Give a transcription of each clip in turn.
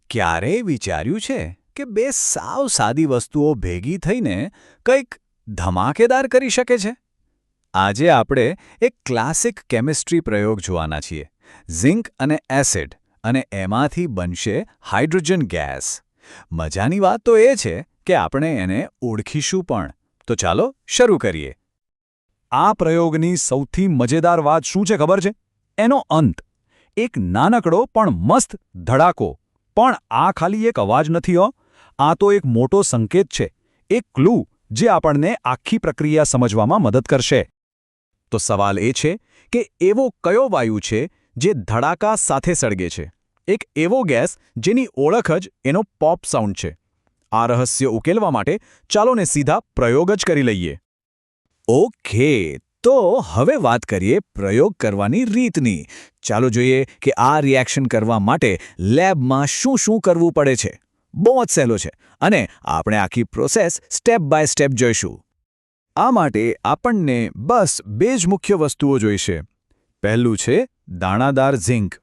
ક્યારેય વિચાર્યું છે કે બે સાવ સાદી વસ્તુઓ ભેગી થઈને કંઈક ધમાકેદાર કરી શકે છે? આજે આપણે એક ક્લાસિક કેમિસ્ટ્રી પ્રયોગ જોવાના છીએ, ઝિંક અને એસિડ, અને એમાંથી બનશે હાઇડ્રોજન ગેસ. મજાની વાત તો એ છે કે આપણે એને ઓળખીશું પણ. તો ચાલો શરૂ કરીએ. આ પ્રયોગની સૌથી મજેદાર વાત શું છે ખબર છે? એનો અંત. એક નાનકડો પણ મસ્ત ધડાકો. પણ આ ખાલી એક અવાજ નથી હો. આ તો એક મોટો સંકેત છે, એક ક્લૂ જે આપણને આખી પ્રક્રિયા સમજવામાં મદદ કરશે. તો સવાલ એ છે કે એવો કયો વાયુ છે જે ધડાકા સાથે સળગે છે? એક એવો ગેસ જેની ઓળખ જ એનો પોપ સાઉન્ડ છે. આ રહસ્ય ઉકેલવા માટે ચાલો ને સીધા પ્રયોગ જ કરી લઈએ. ઓકે, તો હવે વાત કરીએ પ્રયોગ કરવાની રીતની. ચાલો જોઈએ કે આ રિએક્શન કરવા માટે લેબમાં શું શું કરવું પડે છે. બહુ જ સહેલો છે અને આપણે આખી પ્રોસેસ સ્ટેપ બાય સ્ટેપ જોઈશું. આ માટે આપણને બસ બે જ મુખ્ય વસ્તુઓ જોઈશે. પહેલું છે દાણાદાર ઝિંક.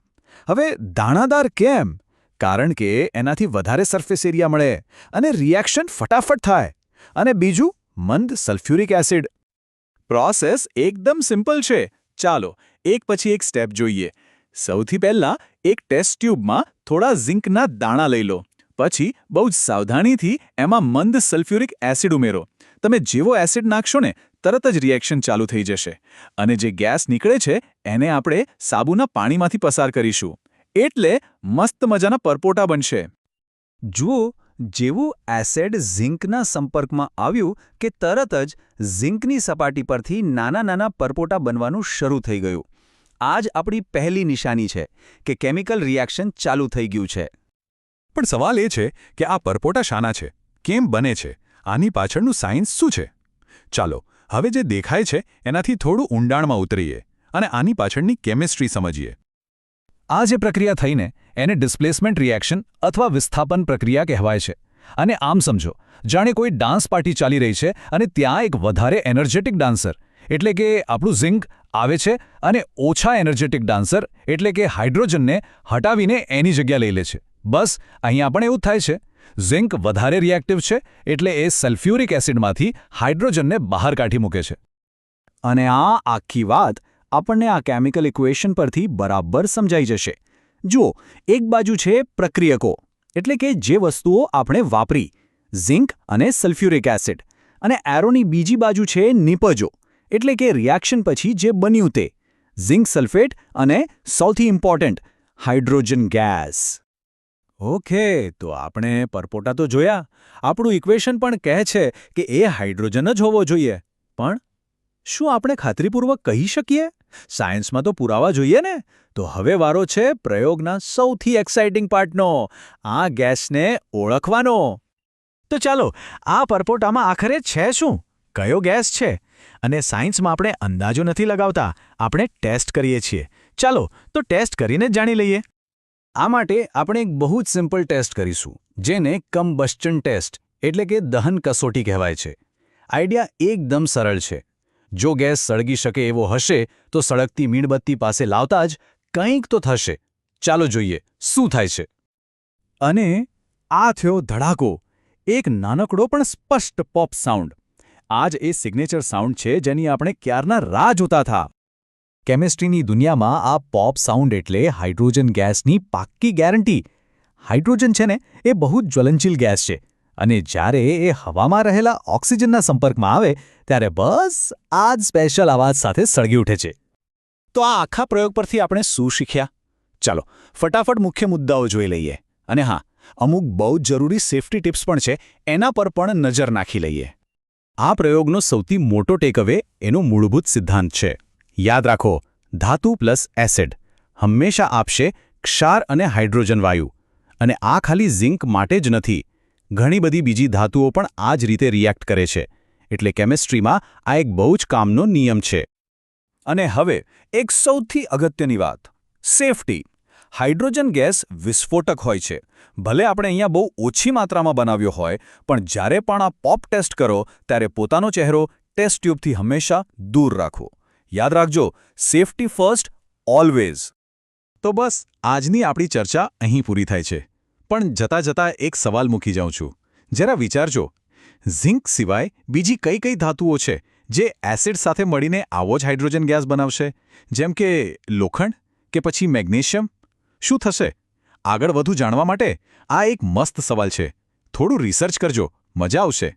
હવે દાણાદાર કેમ? કારણ કે એનાથી વધારે સરફેસ એરિયા મળે અને રિએક્શન ફટાફટ થાય. અને બીજું મંદ સલ્ફ્યુરિક એસિડ. પ્રોસેસ એકદમ સિમ્પલ છે. ચાલો એક પછી એક સ્ટેપ જોઈએ. સૌથી પહેલાં એક ટેસ્ટ ટ્યુબમાં થોડા ઝિંકના દાણા લઈ લો. પછી બહુ જ સાવધાનીથી એમાં મંદ સલ્ફ્યુરિક એસિડ ઉમેરો. તમે જેવો એસિડ નાખશો ને તરત જ રિએક્શન ચાલુ થઈ જશે. અને જે ગેસ નીકળે છે એને આપણે સાબુના પાણીમાંથી પસાર કરીશું. એટલે મસ્ત મજાના પરપોટા બનશે. જુઓ, જેવું એસિડ ઝિંકના સંપર્કમાં આવ્યું કે તરત જ ઝિંકની સપાટી પરથી નાના નાના પરપોટા બનવાનું શરૂ થઈ ગયું. આ જ આપણી પહેલી નિશાની છે કે કેમિકલ રિએક્શન ચાલુ થઈ ગયું છે. પણ સવાલ એ છે કે આ પરપોટા શાના છે? કેમ બને છે? આની પાછળનું સાયન્સ શું છે? ચાલો હવે જે દેખાય છે એનાથી થોડું ઊંડાણમાં ઉતરીએ અને આની પાછળની કેમિસ્ટ્રી સમજીએ. આ જે પ્રક્રિયા થઈને એને ડિસ્પ્લેસમેન્ટ રિએક્શન અથવા વિસ્થાપન પ્રક્રિયા કહેવાય છે. અને આમ સમજો, જાણે કોઈ ડાન્સ પાર્ટી ચાલી રહી છે અને ત્યાં એક વધારે એનર્જેટિક ડાન્સર, એટલે કે આપણું ઝિંક, આવે છે અને ઓછા એનર્જેટિક ડાન્સર, એટલે કે હાઇડ્રોજનને હટાવીને એની જગ્યા લઈ લે છે. બસ અહીંયા પણ એવું જ થાય છે. ઝિંક વધારે રિએક્ટિવ છે એટલે એ સલ્ફ્યુરિક એસિડમાંથી હાઇડ્રોજનને બહાર કાઢી મૂકે છે. અને આ આખી વાત આપણને આ કેમિકલ ઇક્વેશન પરથી બરાબર સમજાઈ જશે. જુઓ, એક બાજુ છે પ્રક્રિયકો, એટલે કે જે વસ્તુઓ આપણે વાપરી, ઝિંક અને સલ્ફ્યુરિક એસિડ, અને એરોની બીજી બાજુ છે નિપજો, એટલે કે રિએક્શન પછી જે બન્યું તે, ઝિંક સલ્ફેટ અને સૌથી ઇમ્પોર્ટન્ટ હાઇડ્રોજન ગેસ. ઓકે, તો આપણે પરપોટા તો જોયા. આપણું ઇક્વેશન પણ કહે છે કે એ હાઇડ્રોજન જ હોવો જોઈએ. પણ શું આપણે ખાતરીપૂર્વક કહી શકીએ? સાયન્સમાં તો પુરાવા જોઈએ ને. તો હવે વારો છે પ્રયોગના સૌથી એક્સાઇટિંગ પાર્ટનો, આ ગેસને ઓળખવાનો. તો ચાલો, આ પરપોટામાં આખરે છે શું? કયો ગેસ છે? અને સાયન્સમાં આપણે અંદાજો નથી લગાવતા, આપણે ટેસ્ટ કરીએ છીએ. ચાલો તો ટેસ્ટ કરીને જાણી લઈએ. આ માટે આપણે એક બહુ જ સિમ્પલ ટેસ્ટ કરીશું, જેને કમ્બસ્ચન ટેસ્ટ, એટલે કે દહન કસોટી કહેવાય છે. આઈડિયા એકદમ સરળ છે. જો ગેસ સળગી શકે એવો હશે તો સળગતી મીણબત્તી પાસે લાવતા જ કંઈક તો થશે. ચાલો જોઈએ શું થાય છે. અને આ થયો ધડાકો, એક નાનકડો પણ સ્પષ્ટ પોપ સાઉન્ડ. આ જ એ સિગ્નેચર સાઉન્ડ છે જેની આપણે ક્યારના રાહ જોતા હતા. કેમિસ્ટ્રીની દુનિયામાં આ પોપ સાઉન્ડ એટલે હાઇડ્રોજન ગેસની પાક્કી ગેરંટી. હાઇડ્રોજન છે ને એ બહુ જ જ્વલનશીલ ગેસ છે, અને જ્યારે એ હવામાં રહેલા ઓક્સિજનના સંપર્કમાં આવે ત્યારે બસ આ જ સ્પેશિયલ અવાજ સાથે સળગી ઉઠે છે. તો આ આખા પ્રયોગ પરથી આપણે શું શીખ્યા? ચાલો ફટાફટ મુખ્ય મુદ્દાઓ જોઈ લઈએ. અને હા, અમુક બહુ જ જરૂરી સેફ્ટી ટિપ્સ પણ છે, એના પર પણ નજર નાખી લઈએ. આ પ્રયોગનો સૌથી મોટો ટેકઅવે એનો મૂળભૂત સિદ્ધાંત છે. યાદ રાખો, ધાતુ પ્લસ એસિડ હંમેશા આપશે ક્ષાર અને હાઇડ્રોજન વાયુ. અને આ ખાલી ઝિંક માટે જ નથી. ઘણી બધી બીજી ધાતુઓ પણ આ જ રીતે રિએક્ટ કરે છે. એટલે કેમિસ્ટ્રીમાં આ એક બહુ જ કામનો નિયમ છે. અને હવે એક સૌથી અગત્યની વાત, સેફટી. હાઇડ્રોજન ગેસ વિસ્ફોટક હોય છે. ભલે આપણે અહીંયા બહુ ઓછી માત્રામાં બનાવ્યો હોય, પણ જ્યારે પણ આ પોપ ટેસ્ટ કરો ત્યારે પોતાનો ચહેરો ટેસ્ટ ટ્યુબથી હંમેશા દૂર રાખવો. યાદ રાખજો, સેફટી ફર્સ્ટ, ઓલવેઝ. તો બસ આજની આપણી ચર્ચા અહીં પૂરી થાય છે. પણ જતાં જતાં એક સવાલ મૂકી જાઉં છું. જરા વિચારજો, ઝિંક સિવાય બીજી કઈ કઈ ધાતુઓ છે જે એસિડ સાથે મળીને આવો જ હાઇડ્રોજન ગેસ બનાવશે, જેમ કે લોખંડ કે પછી મેગ્નેશિયમ? શું થશે? આગળ વધુ જાણવા માટે આ એક મસ્ત સવાલ છે. થોડું રિસર્ચ કરજો, મજા આવશે.